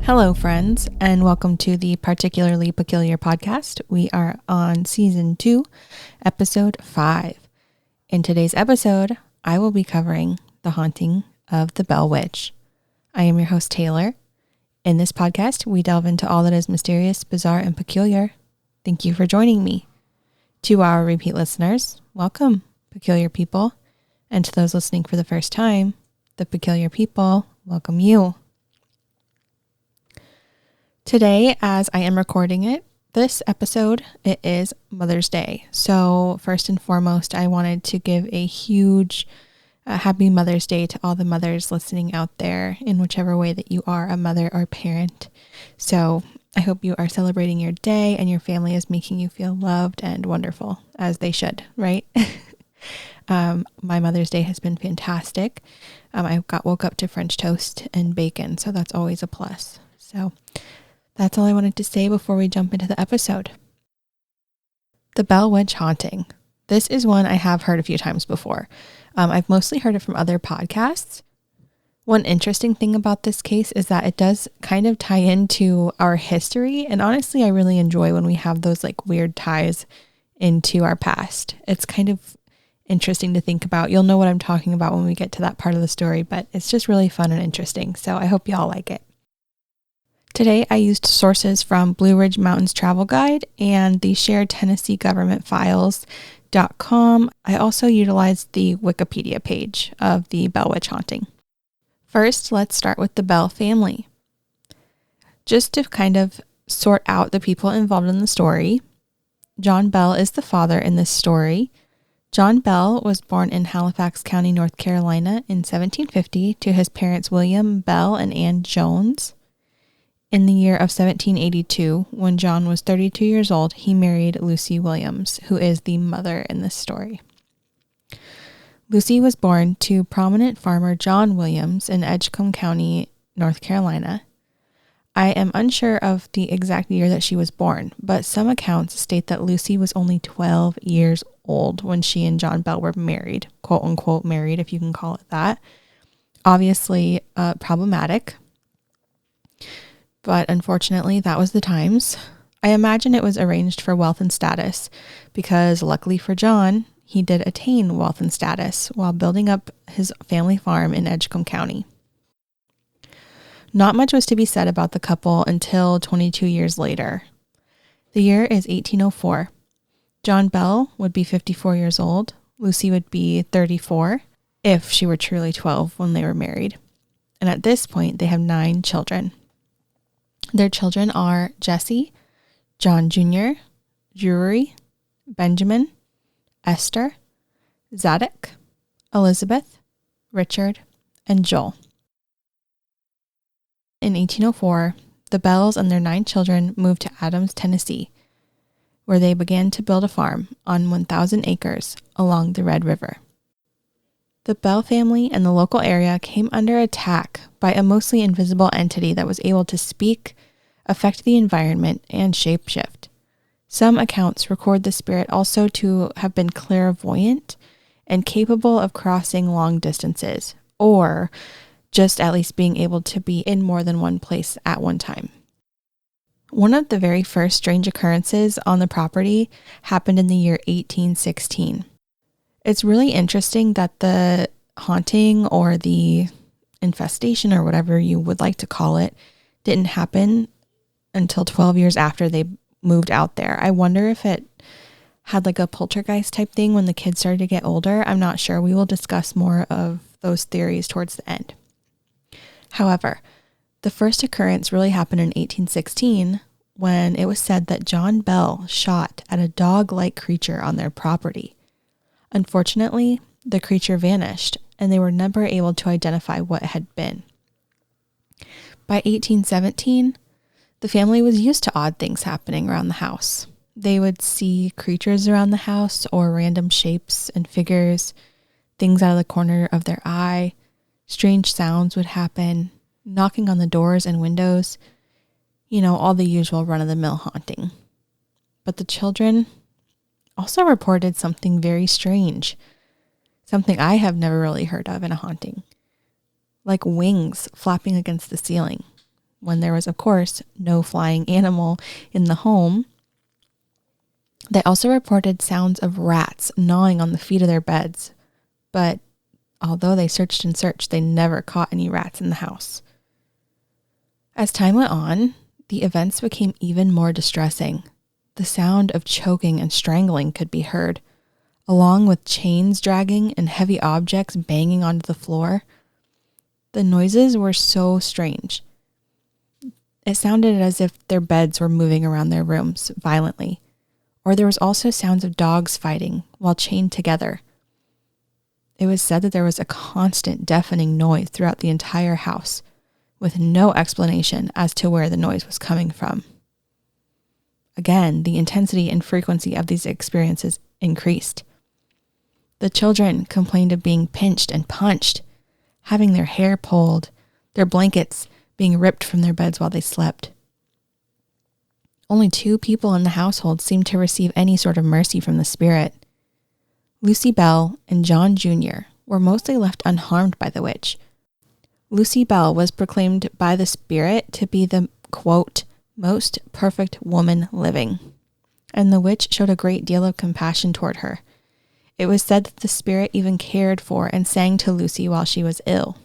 Hello, friends, and welcome to the Particularly Peculiar podcast. We are on season 2, episode 5. In today's episode, I will be covering the haunting of the Bell Witch. I am your host, Taylor. In this podcast, we delve into all that is mysterious, bizarre, and peculiar. Thank you for joining me. To our repeat listeners, welcome, peculiar people. And to those listening for the first time, the peculiar people welcome you. Today, as I am recording this episode, it is Mother's Day. So first and foremost, I wanted to give a huge happy Mother's Day to all the mothers listening out there in whichever way that you are a mother or parent. So I hope you are celebrating your day and your family is making you feel loved and wonderful, as they should, right? My Mother's Day has been fantastic. I woke up to French toast and bacon, so that's always a plus. So that's all I wanted to say before we jump into the episode. The Bell Witch haunting. This is one I have heard a few times before. I've mostly heard it from other podcasts. One interesting thing about this case is that it does kind of tie into our history. And honestly, I really enjoy when we have those like weird ties into our past. It's kind of interesting to think about. You'll know what I'm talking about when we get to that part of the story, but it's just really fun and interesting. So I hope y'all like it. Today, I used sources from Blue Ridge Mountains Travel Guide and the Shared Tennessee Government Files.com. I also utilized the Wikipedia page of the Bell Witch haunting. First, let's start with the Bell family. Just to kind of sort out the people involved in the story, John Bell is the father in this story. John Bell was born in Halifax County, North Carolina in 1750 to his parents William Bell and Ann Jones. In the year of 1782, when John was 32 years old, he married Lucy Williams, who is the mother in this story. Lucy was born to prominent farmer John Williams in Edgecombe County, North Carolina. I am unsure of the exact year that she was born, but some accounts state that Lucy was only 12 years old when she and John Bell were married, quote unquote married, if you can call it that. Obviously, problematic. But unfortunately, that was the times. I imagine it was arranged for wealth and status because luckily for John, he did attain wealth and status while building up his family farm in Edgecombe County. Not much was to be said about the couple until 22 years later. The year is 1804. John Bell would be 54 years old. Lucy would be 34 if she were truly 12 when they were married. And at this point, they have 9 children. Their children are Jesse, John Jr., Drury, Benjamin, Esther, Zadok, Elizabeth, Richard, and Joel. In 1804, the Bells and their 9 children moved to Adams, Tennessee, where they began to build a farm on 1,000 acres along the Red River. The Bell family and the local area came under attack by a mostly invisible entity that was able to speak, affect the environment, and shapeshift. Some accounts record the spirit also to have been clairvoyant and capable of crossing long distances, or just at least being able to be in more than one place at one time. One of the very first strange occurrences on the property happened in the year 1816. It's really interesting that the haunting or the infestation or whatever you would like to call it didn't happen until 12 years after they moved out there. I wonder if it had like a poltergeist type thing when the kids started to get older. I'm not sure. We will discuss more of those theories towards the end. However, the first occurrence really happened in 1816 when it was said that John Bell shot at a dog-like creature on their property. Unfortunately, the creature vanished, and they were never able to identify what it had been. By 1817, the family was used to odd things happening around the house. They would see creatures around the house or random shapes and figures, things out of the corner of their eye. Strange sounds would happen, knocking on the doors and windows, all the usual run-of-the-mill haunting. But the children also reported something very strange, something I have never really heard of in a haunting, like wings flapping against the ceiling. when there was, of course, no flying animal in the home. They also reported sounds of rats gnawing on the feet of their beds, but although they searched and searched, they never caught any rats in the house. As time went on, the events became even more distressing. The sound of choking and strangling could be heard, along with chains dragging and heavy objects banging onto the floor. The noises were so strange. It sounded as if their beds were moving around their rooms violently, or there was also sounds of dogs fighting while chained together. It was said that there was a constant deafening noise throughout the entire house, with no explanation as to where the noise was coming from. Again, the intensity and frequency of these experiences increased. The children complained of being pinched and punched, having their hair pulled, their blankets being ripped from their beds while they slept. Only 2 people in the household seemed to receive any sort of mercy from the spirit. Lucy Bell and John Jr. were mostly left unharmed by the witch. Lucy Bell was proclaimed by the spirit to be the, quote, most perfect woman living, and the witch showed a great deal of compassion toward her. It was said that the spirit even cared for and sang to Lucy while she was ill.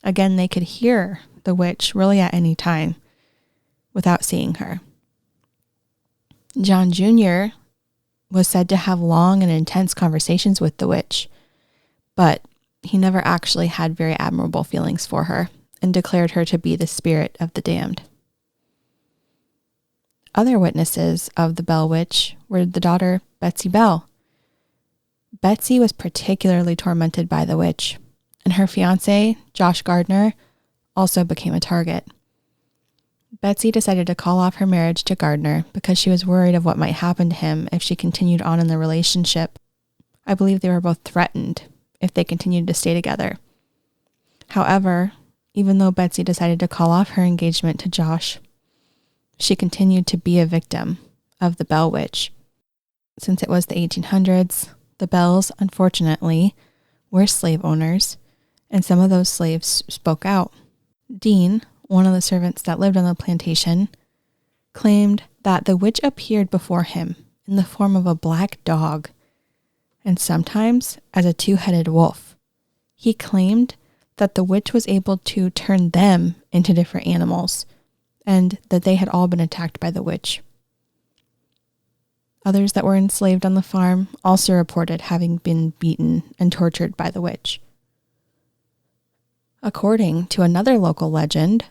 Again, they could hear the witch really at any time without seeing her. John Jr. was said to have long and intense conversations with the witch, but he never actually had very admirable feelings for her and declared her to be the spirit of the damned. Other witnesses of the Bell Witch were the daughter Betsy Bell. Betsy was particularly tormented by the witch, and her fiancé, Josh Gardner, also became a target. Betsy decided to call off her marriage to Gardner because she was worried of what might happen to him if she continued on in the relationship. I believe they were both threatened if they continued to stay together. However, even though Betsy decided to call off her engagement to Josh, she continued to be a victim of the Bell Witch. Since it was the 1800s, the Bells, unfortunately, were slave owners, and some of those slaves spoke out. Dean, one of the servants that lived on the plantation, claimed that the witch appeared before him in the form of a black dog, and sometimes as a 2-headed wolf. He claimed that the witch was able to turn them into different animals, and that they had all been attacked by the witch. Others that were enslaved on the farm also reported having been beaten and tortured by the witch. According to another local legend,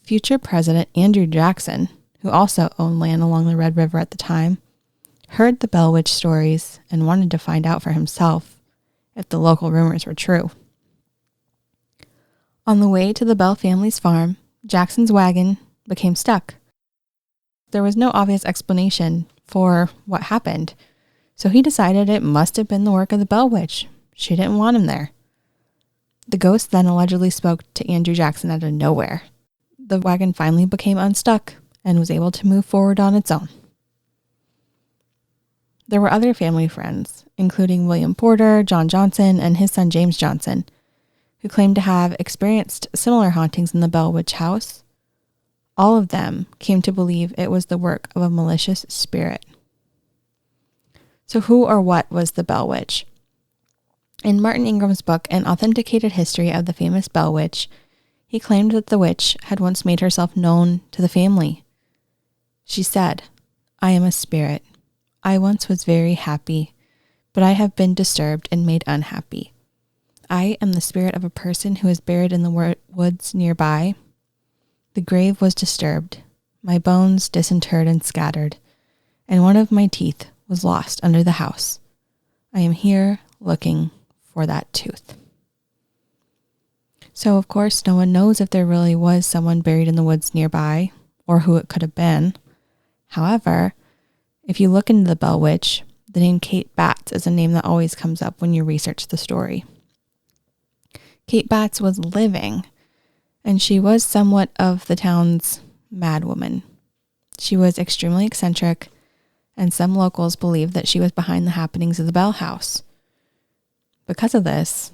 future President Andrew Jackson, who also owned land along the Red River at the time, heard the Bell Witch stories and wanted to find out for himself if the local rumors were true. On the way to the Bell family's farm, Jackson's wagon became stuck. There was no obvious explanation for what happened, so he decided it must have been the work of the Bell Witch. She didn't want him there. The ghost then allegedly spoke to Andrew Jackson out of nowhere. The wagon finally became unstuck and was able to move forward on its own. There were other family friends, including William Porter, John Johnson, and his son James Johnson, who claimed to have experienced similar hauntings in the Bell Witch house. All of them came to believe it was the work of a malicious spirit. So who or what was the Bell Witch? In Martin Ingram's book, An Authenticated History of the Famous Bell Witch, he claimed that the witch had once made herself known to the family. She said, "I am a spirit. I once was very happy, but I have been disturbed and made unhappy. I am the spirit of a person who is buried in the woods nearby. The grave was disturbed, my bones disinterred and scattered, and one of my teeth was lost under the house. I am here looking for that tooth." So, of course, no one knows if there really was someone buried in the woods nearby or who it could have been. However, if you look into the Bell Witch, the name Kate Batts is a name that always comes up when you research the story. Kate Batts was living, and she was somewhat of the town's madwoman. She was extremely eccentric, and some locals believed that she was behind the happenings of the Bell House. Because of this,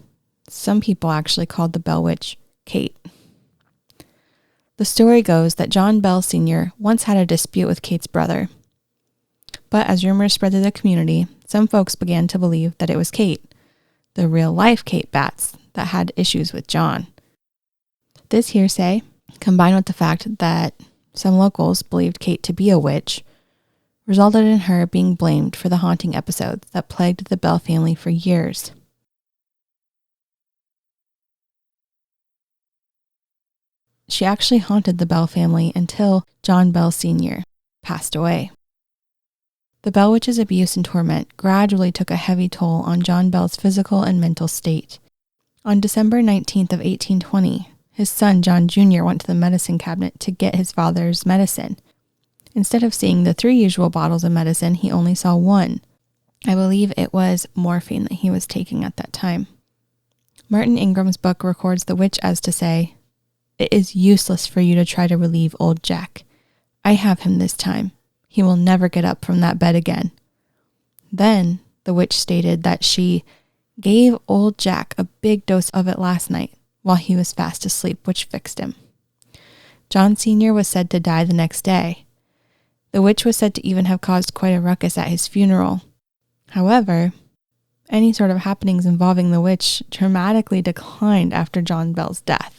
some people actually called the Bell Witch Kate. The story goes that John Bell Sr. once had a dispute with Kate's brother. But as rumors spread through the community, some folks began to believe that it was Kate, the real-life Kate Batts, that had issues with John. This hearsay, combined with the fact that some locals believed Kate to be a witch, resulted in her being blamed for the haunting episodes that plagued the Bell family for years. She actually haunted the Bell family until John Bell Sr. passed away. The Bell Witch's abuse and torment gradually took a heavy toll on John Bell's physical and mental state. On December 19th of 1820, his son John Jr. went to the medicine cabinet to get his father's medicine. Instead of seeing the 3 usual bottles of medicine, he only saw 1. I believe it was morphine that he was taking at that time. Martin Ingram's book records the witch as to say, "It is useless for you to try to relieve old Jack. I have him this time. He will never get up from that bed again." Then the witch stated that she gave old Jack a big dose of it last night while he was fast asleep, which fixed him. John Sr. was said to die the next day. The witch was said to even have caused quite a ruckus at his funeral. However, any sort of happenings involving the witch dramatically declined after John Bell's death.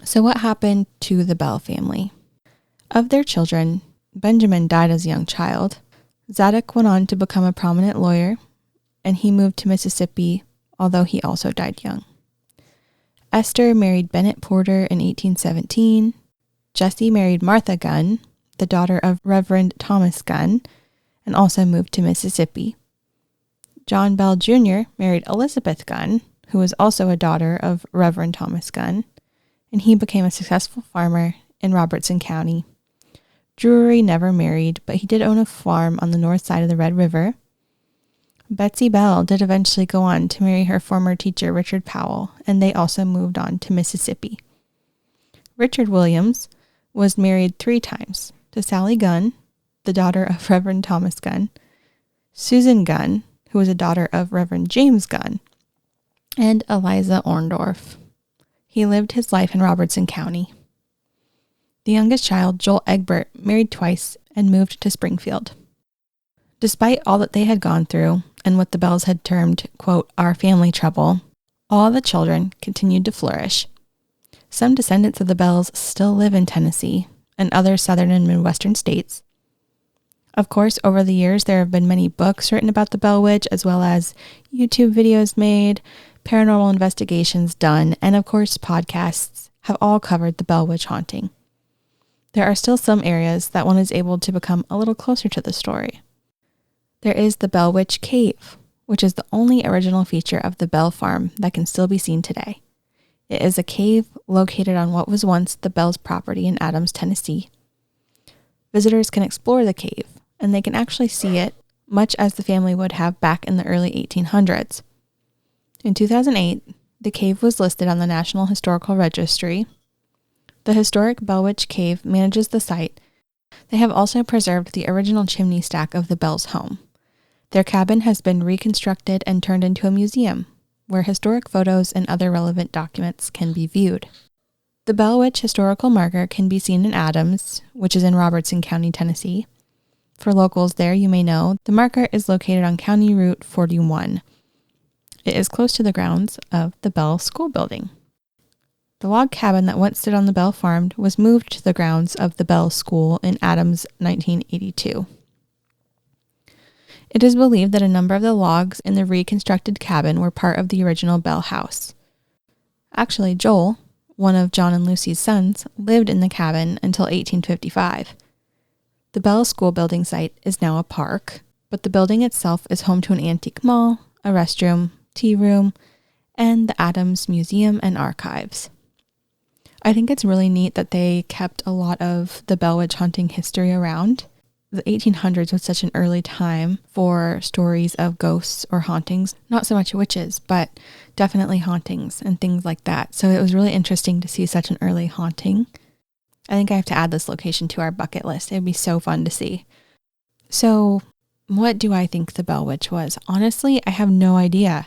So what happened to the Bell family? Of their children, Benjamin died as a young child. Zadok went on to become a prominent lawyer, and he moved to Mississippi, although he also died young. Esther married Bennett Porter in 1817. Jesse married Martha Gunn, the daughter of Reverend Thomas Gunn, and also moved to Mississippi. John Bell Jr. married Elizabeth Gunn, who was also a daughter of Reverend Thomas Gunn, and he became a successful farmer in Robertson County. Drury never married, but he did own a farm on the north side of the Red River. Betsy Bell did eventually go on to marry her former teacher, Richard Powell, and they also moved on to Mississippi. Richard Williams was married 3 times, to Sally Gunn, the daughter of Reverend Thomas Gunn, Susan Gunn, who was a daughter of Reverend James Gunn, and Eliza Orndorff. He lived his life in Robertson County. The youngest child, Joel Egbert, married twice and moved to Springfield. Despite all that they had gone through, and what the Bells had termed, quote, our family trouble, all the children continued to flourish. Some descendants of the Bells still live in Tennessee and other southern and midwestern states. Of course, over the years, there have been many books written about the Bell Witch, as well as YouTube videos made, paranormal investigations done, and of course, podcasts have all covered the Bell Witch haunting. There are still some areas that one is able to become a little closer to the story. There is the Bell Witch Cave, which is the only original feature of the Bell Farm that can still be seen today. It is a cave located on what was once the Bell's property in Adams, Tennessee. Visitors can explore the cave, and they can actually see it, much as the family would have back in the early 1800s. In 2008, the cave was listed on the National Historical Registry. The historic Bell Witch Cave manages the site. They have also preserved the original chimney stack of the Bell's home. Their cabin has been reconstructed and turned into a museum, where historic photos and other relevant documents can be viewed. The Bell Witch Historical Marker can be seen in Adams, which is in Robertson County, Tennessee. For locals there, you may know, the marker is located on County Route 41. It is close to the grounds of the Bell School Building. The log cabin that once stood on the Bell Farm was moved to the grounds of the Bell School in Adams, 1982. It is believed that a number of the logs in the reconstructed cabin were part of the original Bell house. Actually, Joel, one of John and Lucy's sons, lived in the cabin until 1855. The Bell School Building site is now a park, but the building itself is home to an antique mall, a restroom, tea room, and the Adams Museum and Archives. I think it's really neat that they kept a lot of the Bell Witch haunting history around. The 1800s was such an early time for stories of ghosts or hauntings. Not so much witches, but definitely hauntings and things like that. So it was really interesting to see such an early haunting. I think I have to add this location to our bucket list. It'd be so fun to see. So what do I think the Bell Witch was? Honestly, I have no idea.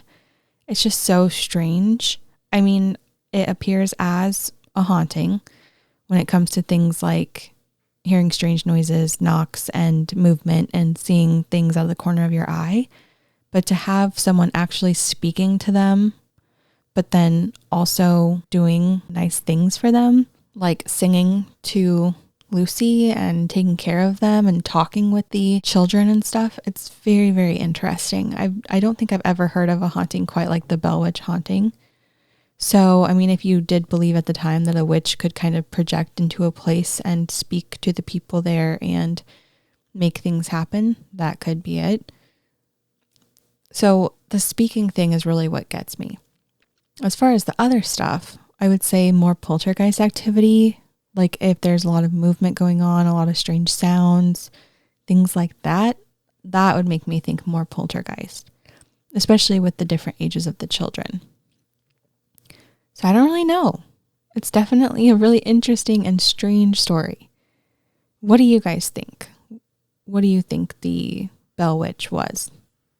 It's just so strange. I mean, it appears as a haunting, when it comes to things like hearing strange noises, knocks, and movement and seeing things out of the corner of your eye. But to have someone actually speaking to them, but then also doing nice things for them, like singing to Lucy and taking care of them and talking with the children and stuff, it's very, very interesting. I don't think I've ever heard of a haunting quite like the Bell Witch haunting. So, I mean, if you did believe at the time that a witch could kind of project into a place and speak to the people there and make things happen, that could be it. So the speaking thing is really what gets me. As far as the other stuff, I would say more poltergeist activity. Like if there's a lot of movement going on, a lot of strange sounds, things like that, that would make me think more poltergeist, especially with the different ages of the children. So I don't really know. It's definitely a really interesting and strange story. What do you guys think? What do you think the Bell Witch was?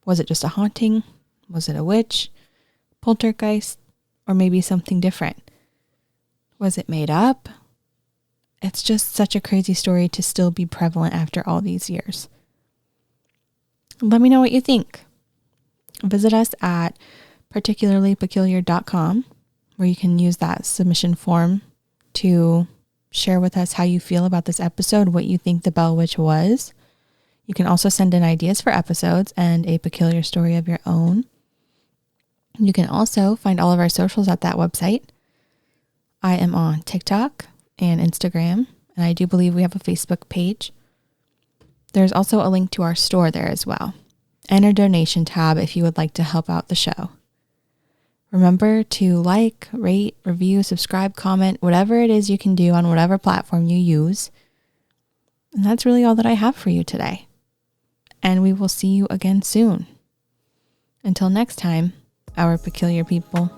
Was it just a haunting? Was it a witch? Poltergeist? Or maybe something different? Was it made up? It's just such a crazy story to still be prevalent after all these years. Let me know what you think. Visit us at particularlypeculiar.com, where you can use that submission form to share with us how you feel about this episode, what you think the Bell Witch was. You can also send in ideas for episodes and a peculiar story of your own. You can also find all of our socials at that website. I am on TikTok and Instagram, and I do believe we have a Facebook page. There's also a link to our store there as well, and a donation tab if you would like to help out the show. Remember to like, rate, review, subscribe, comment, whatever it is you can do on whatever platform you use. And that's really all that I have for you today. And we will see you again soon. Until next time, our peculiar people.